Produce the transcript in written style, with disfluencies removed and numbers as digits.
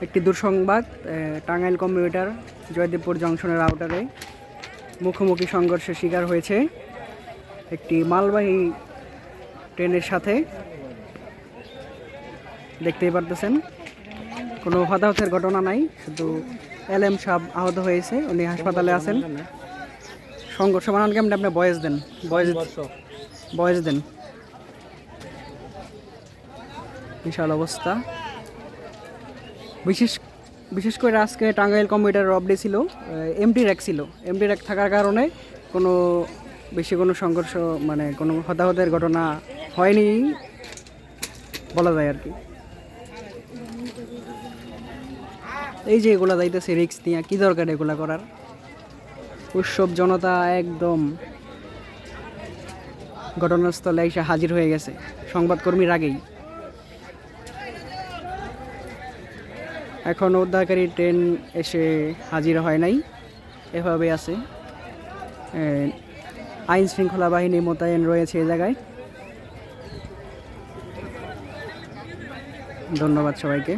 একটি দুঃসংবাদ, টাঙ্গাইল কমিউটার জয়দেবপুর জংশনের আউটারে মুখোমুখি সংঘর্ষের শিকার হয়েছে একটি মালবাহী ট্রেনের সাথে। দেখতেই পারতেছেন কোনো হতাহতের ঘটনা নাই, শুধু এলএম সাহেব আহত হয়েছে, উনি হাসপাতালে আছেন। সংঘর্ষ বানান কেমন আপনি বয়েস দেন, বয়েস দেন। বিশাল অবস্থা। বিশেষ করে আজকে টাঙ্গাইল কমিউটারের অফ ডে ছিল, এমটি র্যাক ছিল। এমটি র্যাক থাকার কারণে কোনো সংঘর্ষ মানে কোনো হতাহতের ঘটনা হয়নি বলা যায় আর কি। এই যে এগুলা যাইতেছে রিক্স নিয়ে, কি দরকার এগুলা করার? উৎসব জনতা একদম ঘটনাস্থলে এসে হাজির হয়ে গেছে সংবাদকর্মীর আগেই। এখন উদ্ধারকারী ট্রেন এসে হাজির হয় নাই, এভাবে আছে। আইন শৃঙ্খলা বাহিনী মোতায়েন রয়েছে এই জায়গায়। ধন্যবাদ সবাইকে।